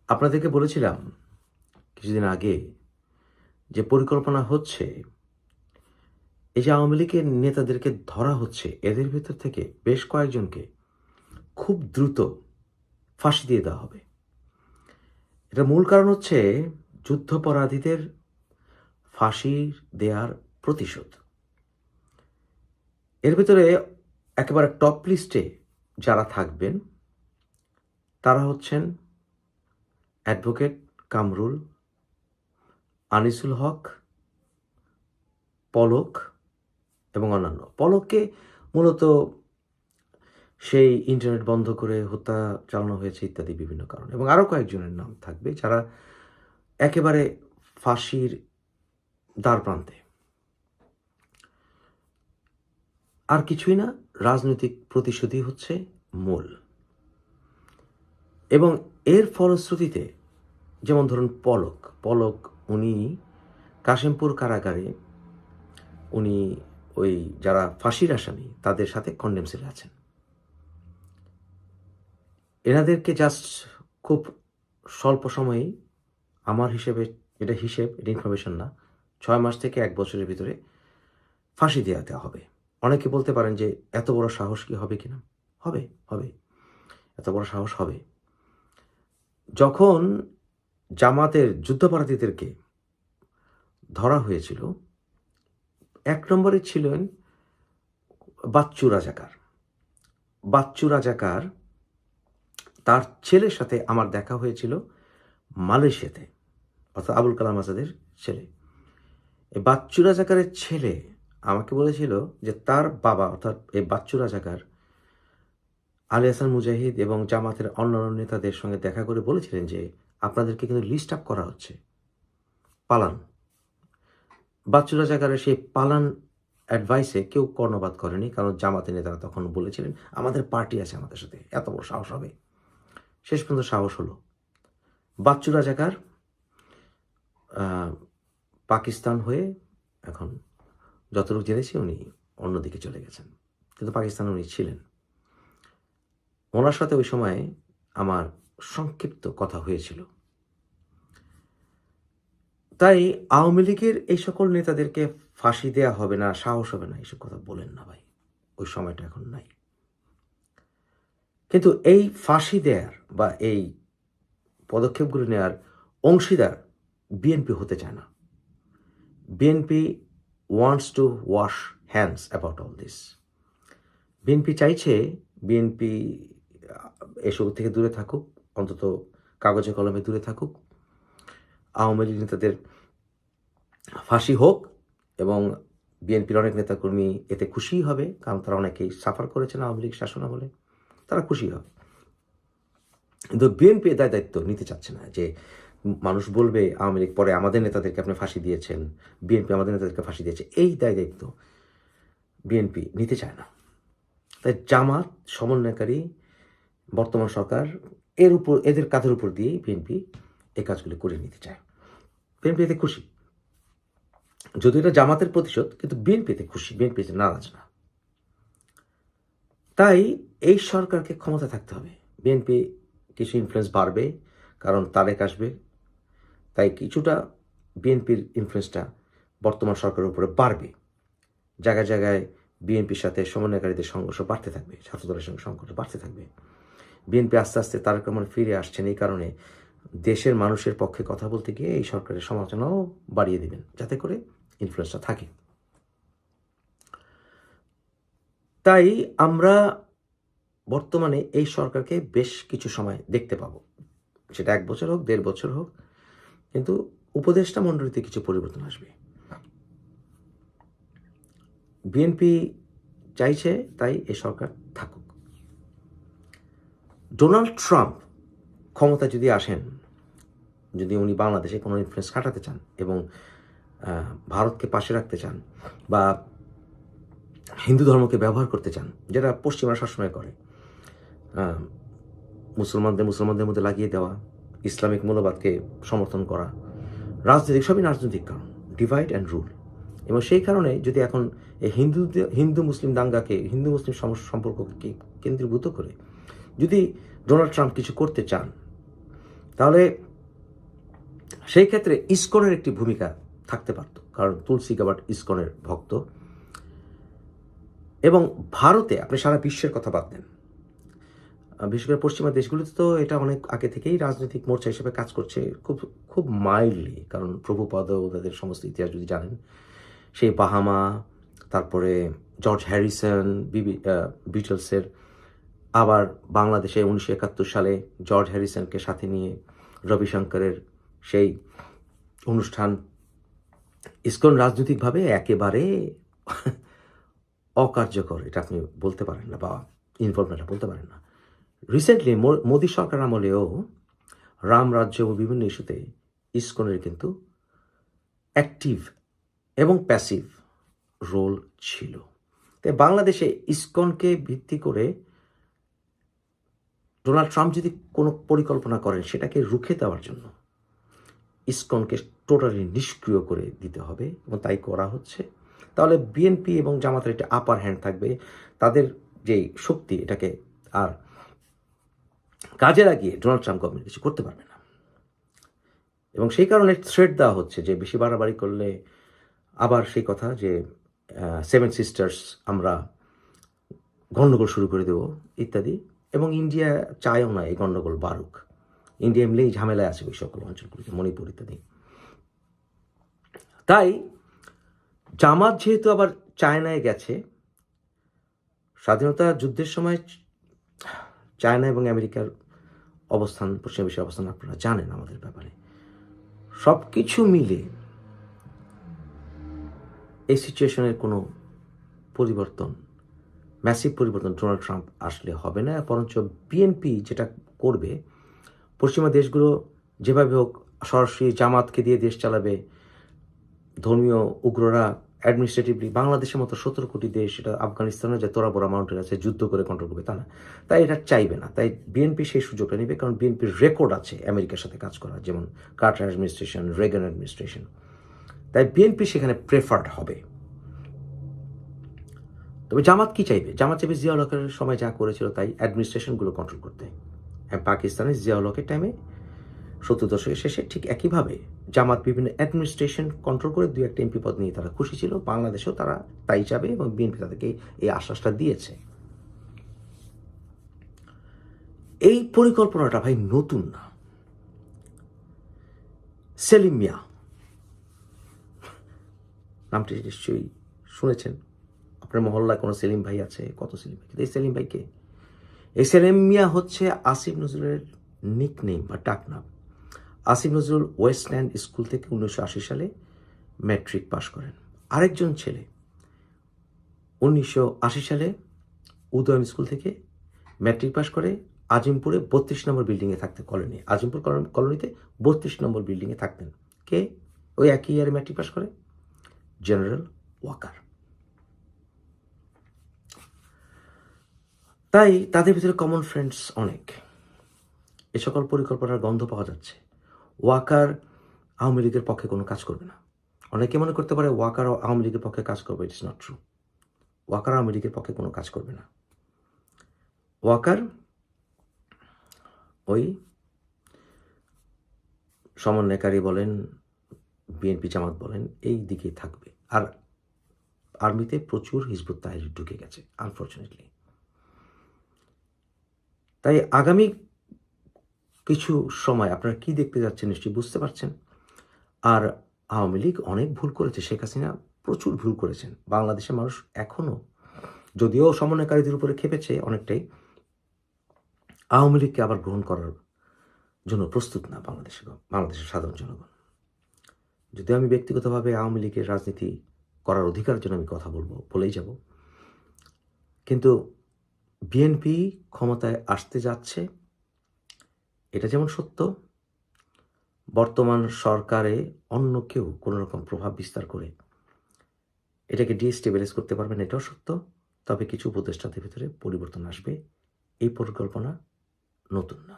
আপনাদেরকে বলেছিলাম কিছুদিন আগে যে পরিকল্পনা হচ্ছে এই যে আওয়ামী লীগের নেতাদেরকে ধরা হচ্ছে, এদের ভেতর থেকে বেশ কয়েকজনকে খুব দ্রুত ফাঁসি দিয়ে দেওয়া হবে। এটার মূল কারণ হচ্ছে যুদ্ধাপরাধীদের ফাঁসি দেওয়ার প্রতিশোধ। এর ভেতরে একেবারে টপ লিস্টে যারা থাকবেন তারা হচ্ছেন অ্যাডভোকেট কামরুল, আনিসুল হক, পলক এবং অন্যান্য। পলককে মূলত সেই ইন্টারনেট বন্ধ করে হত্যা চালানো হয়েছে ইত্যাদি বিভিন্ন কারণ, এবং আরও কয়েকজনের নাম থাকবে যারা একেবারে ফাঁসির দ্বার প্রান্তে। আর কিছুই না, রাজনৈতিক প্রতিশোধই হচ্ছে মূল। এবং এর ফলশ্রুতিতে যেমন ধরুন পলক উনি কাশিমপুর কারাগারে উনি ওই যারা ফাঁসির আসামি তাদের সাথে কন্ডেম সেলে আছেন। এনাদেরকে জাস্ট খুব স্বল্প সময়েই, আমার হিসেবে এটা ইনফরমেশন না, 6 মাস থেকে 1 বছরের ভিতরে ফাঁসি দেওয়া হবে। অনেকে বলতে পারেন যে এত বড় সাহস কি হবে কিনা? হবে, এত বড় সাহস হবে। যখন জামাতের যুদ্ধাপরাধীদেরকে ধরা হয়েছিল, 1 নম্বরে ছিলেন বাচ্চু রাজাকার। তার ছেলের সাথে আমার দেখা হয়েছিল মালয়েশিয়াতে, অর্থাৎ আবুল কালাম আজাদের ছেলে। এই বাচ্চু রাজাকারের ছেলে আমাকে বলেছিল যে তার বাবা, অর্থাৎ এই বাচ্চু রাজাকার আলী হাসান মুজাহিদ এবং জামাতের অন্যান্য নেতাদের সঙ্গে দেখা করে বলেছিলেন যে আপনাদেরকে কিন্তু লিস্ট আপ করা হচ্ছে, পালান। বাচ্চু রাজাকারের সেই পালান অ্যাডভাইসে কেউ কর্ণপাত করেনি, কারণ জামাতের নেতারা তখন বলেছিলেন আমাদের পার্টি আছে আমাদের সাথে, এত বড় সাহস হবে। শেষ পর্যন্ত সাহস হলো। বাচ্চু রাজাকার পাকিস্তান হয়ে এখন যতটুকু জেনেছি উনি অন্যদিকে চলে গেছেন, কিন্তু পাকিস্তানে উনি ছিলেন। ওনার সাথে ওই সময় আমার সংক্ষিপ্ত কথা হয়েছিল। তাই আওয়ামী লীগের এই সকল নেতাদেরকে ফাঁসি দেয়া হবে না, সাহস হবে না, এইসব কথা বলেন না ভাই, ওই সময়টা এখন নাই। কিন্তু এই ফাঁসি দেয়ার বা এই পদক্ষেপগুলো নেওয়ার অংশীদার বিএনপি হতে চায় না। BNP wants to wash hands about all this. BNP চাইছে বিএনপি এসব থেকে দূরে থাকুক, অন্তত কাগজে কলমে দূরে থাকুক। আওয়ামী লীগ নেতাদের ফাঁসি হোক, এবং বিএনপির অনেক নেতাকর্মী এতে খুশি হবে, কারণ তারা অনেকেই সাফার করেছেন আওয়ামী লীগ শাসনামলে, তারা খুশি হবে। কিন্তু বিএনপি দায়িত্ব নিতে চাচ্ছে না যে মানুষ বলবে আওয়ামী লীগ পরে আমাদের নেতাদেরকে আপনি ফাঁসি দিয়েছেন, বিএনপি আমাদের নেতাদেরকে ফাঁসি দিয়েছে, এই দায়িত্ব বিএনপি নিতে চায় না। তাই জামাত সমন্বয়কারী বর্তমান সরকার এদের কাঁধের উপর দিয়েই বিএনপি এই কাজগুলি করে নিতে চায়। বিএনপি এতে খুশি, যদিও এটা জামাতের প্রতিশোধ, কিন্তু বিএনপি এতে খুশি, বিএনপি এতে নারাজ না। তাই এই সরকারকে ক্ষমতা থাকতে হবে। বিএনপি কিছু ইনফ্লুয়েন্স বাড়বে, কারণ তারেক আসবে, তাই কিছুটা বিএনপির ইনফ্লুয়েন্সটা বর্তমান সরকারের উপরে বাড়বে। জায়গায় জায়গায় বিএনপির সাথে সমন্বয়কারীদের সংঘর্ষ বাড়তে থাকবে, ছাত্রদলের সঙ্গে সংঘর্ষ বাড়তে থাকবে। বিএনপি আস্তে আস্তে তারেক রহমান ফিরে আসছেন, এই কারণে দেশের মানুষের পক্ষে কথা বলতে গিয়ে এই সরকারের সমালোচনাও বাড়িয়ে দেবেন, যাতে করে ইনফ্লুয়েন্সটা থাকে। তাই আমরা বর্তমানে এই সরকারকে বেশ কিছু সময় দেখতে পাবো, সেটা 1 বছর হোক, 1.5 বছর হোক, কিন্তু উপদেষ্টা মণ্ডলীতে কিছু পরিবর্তন আসবে। বিএনপি চাইছে তাই এই সরকার থাকুক। ডোনাল্ড ট্রাম্প ক্ষমতা যদি আসেন, যদি উনি বাংলাদেশে কোনো ইনফ্লুয়েন্স কাটাতে চান এবং ভারতকে পাশে রাখতে চান, বা হিন্দু ধর্মকে ব্যবহার করতে চান, যেটা পশ্চিমা সবসময় করে, মুসলমানদের মধ্যে লাগিয়ে দেওয়া, ইসলামিক মূল্যবাদকে সমর্থন করা, সবই রাজনৈতিক কারণ, ডিভাইড অ্যান্ড রুল। এবং সেই কারণে যদি এখন এই হিন্দু মুসলিম দাঙ্গাকে, হিন্দু মুসলিম সম্পর্ককে কেন্দ্রীভূত করে যদি ডোনাল্ড ট্রাম্প কিছু করতে চান, তাহলে সেই ক্ষেত্রে ইসকনের একটি ভূমিকা থাকতে পারত, কারণ তুলসী গাবার্ড ইসকনের ভক্ত। এবং ভারতে আপনি সারা বিশ্বের কথা বাদ দেন, বিশেষ করে পশ্চিমা দেশগুলিতে তো এটা অনেক আগে থেকেই রাজনৈতিক মোর্চা হিসেবে কাজ করছে, খুব খুব মাইল্ডলি। কারণ প্রভুপাদ ওদের সমস্ত ইতিহাস যদি জানেন, সেই বাহামা, তারপরে জর্জ হ্যারিসন, বিটলসের, আবার বাংলাদেশে 1971 সালে জর্জ হ্যারিসনকে সাথে নিয়ে রবিশঙ্করের সেই অনুষ্ঠান। ইসকন রাজনৈতিকভাবে একেবারে অকার্যকর, এটা আপনি বলতে পারেন না, বা ইনফরমেশন বলতে পারেন না। রিসেন্টলি মোদী সরকার আমলেও রাম রাজ্য ও বিভিন্ন ইস্যুতে ইসকনের কিন্তু অ্যাক্টিভ এবং প্যাসিভ রোল ছিল। তাই বাংলাদেশে ইসকনকে ভিত্তি করে ডোনাল্ড ট্রাম্প যদি কোনো পরিকল্পনা করেন, সেটাকে রুখে দেওয়ার জন্য ইসকনকে টোটালি নিষ্ক্রিয় করে দিতে হবে, এবং তাই করা হচ্ছে। তাহলে বিএনপি এবং জামাতের একটা আপার হ্যান্ড থাকবে, তাদের যে শক্তি, এটাকে আর কাজে লাগিয়ে ডোনাল্ড ট্রাম্প গভর্নমেন্ট কিছু করতে পারবে না। এবং সেই কারণে থ্রেট দেওয়া হচ্ছে যে বেশি বাড়াবাড়ি করলে আবার সেই কথা যে সেভেন সিস্টার্স আমরা গণ্ডগোল শুরু করে দেব ইত্যাদি। এবং ইন্ডিয়া চায়ও না এই গণ্ডগোল বাড়ুক। ইন্ডিয়া এমনিই ঝামেলায় আছে ওই সকল অঞ্চলগুলিতে, মণিপুর ইত্যাদি। তাই জামাত যেহেতু আবার চায়নায় গেছে, স্বাধীনতা যুদ্ধের সময় চায়না এবং আমেরিকার অবস্থান, পশ্চিম বিশ্বের অবস্থান আপনারা জানেন আমাদের ব্যাপারে। সব কিছু মিলে এই সিচুয়েশনের কোনো পরিবর্তন, ম্যাসিভ পরিবর্তন ডোনাল্ড ট্রাম্প আসলে হবে না। বরঞ্চ বিএনপি যেটা করবে, পশ্চিমা দেশগুলো যেভাবে হোক সরাসরি জামাতকে দিয়ে দেশ চালাবে, ধর্মীয় উগ্ররা অ্যাডমিনিস্ট্রেটিভলি বাংলাদেশের মতো 17 কোটি দেশ, এটা আফগানিস্তানে যে তোরা বড় মাউন্টেন আছে, যুদ্ধ করে কন্ট্রোল করবে তা না। তাই এটা চাইবে না। তাই বিএনপি সেই সুযোগটা নেবে, কারণ বিএনপির রেকর্ড আছে আমেরিকার সাথে কাজ করার, যেমন কার্টার অ্যাডমিনিস্ট্রেশন, রেগান অ্যাডমিনিস্ট্রেশন। তাই বিএনপি সেখানে প্রেফার্ড হবে। তবে জামাত কি চাইবে? জামাত চাইবে জিয়াউল হকের সময় যা করেছিল তাই, অ্যাডমিনিস্ট্রেশনগুলো কন্ট্রোল করতে। পাকিস্তানের জিয়াউল হকের টাইমে 70 দশকের শেষে ঠিক একইভাবে জামাত বিভিন্ন অ্যাডমিনিস্ট্রেশন কন্ট্রোল করে 2-1 এমপি পদ নিয়ে তারা খুশি ছিল। বাংলাদেশেও তারা তাই চাবে, এবং বিএনপি তাদেরকে এই আশ্বাসটা দিয়েছে। এই পরিকল্পনাটা ভাই নতুন না। সেলিম মিয়া নামটি নিশ্চয়ই শুনেছেন, আপনার মহল্লায় কোনো সেলিম ভাই আছে? কত সেলিম ভাই? এই সেলিম ভাইকে, এই সেলিম মিয়া হচ্ছে আসিফ নজরুলের নিকনেম বা ডাকনাম। আসিফ নজরুল ওয়েস্টল্যান্ড স্কুল থেকে 1980 সালে ম্যাট্রিক পাশ করেন। আরেকজন ছেলে 1980 সালে উদয়ন স্কুল থেকে ম্যাট্রিক পাশ করে আজিমপুরে 32 নম্বর বিল্ডিংয়ে থাকতেন। কলোনি, আজিমপুর কলোনিতে 32 নম্বর বিল্ডিংয়ে থাকতেন। কে? ওই একই ইয়ারে ম্যাট্রিক পাশ করে জেনারেল ওয়াকার। তাই তাদের ভিতরে কমন ফ্রেন্ডস অনেক। এ সকল পরিকল্পনার গন্ধ পাওয়া যাচ্ছে। ওয়াকার আওয়ামী লীগের পক্ষে কোনো কাজ করবে না। অনেকে মনে করতে পারে ওয়াকার আওয়ামী লীগের পক্ষে কাজ করবে। It is not true. Waker Awami লীগের পক্ষে কোনো কাজ করবে না। ওয়াকার ওই সমন্বয়কারী বলেন, বিএনপি জামাত বলেন, এই দিকে থাকবে। আর আর্মিতে প্রচুর হিজবুত তাহরির ঢুকে গেছে আনফর্চুনেটলি। তাই আগামী কিছু সময় আপনারা কি দেখতে যাচ্ছেন নিশ্চয়ই বুঝতে পারছেন। আর আওয়ামী লীগ অনেক ভুল করেছে, শেখ হাসিনা প্রচুর ভুল করেছেন। বাংলাদেশের মানুষ এখনও, যদিও সমন্বয়কারীদের উপরে খেপেছে অনেকটাই, আওয়ামী লীগকে আবার গ্রহণ করার জন্য প্রস্তুত না বাংলাদেশের সাধারণ জনগণ। যদিও আমি ব্যক্তিগতভাবে আওয়ামী লীগের রাজনীতি করার অধিকারের জন্য আমি কথা বলেই যাব, কিন্তু বিএনপি ক্ষমতায় আসতে যাচ্ছে এটা যেমন সত্য, বর্তমান সরকারে অন্য কেউ কোনো রকম প্রভাব বিস্তার করে এটাকে ডিস্টেবিলাইজ করতে পারবেন, এটাও সত্য। তবে কিছু উপদেষ্টাদের ভিতরে পরিবর্তন আসবে। এই পরিকল্পনা নতুন না।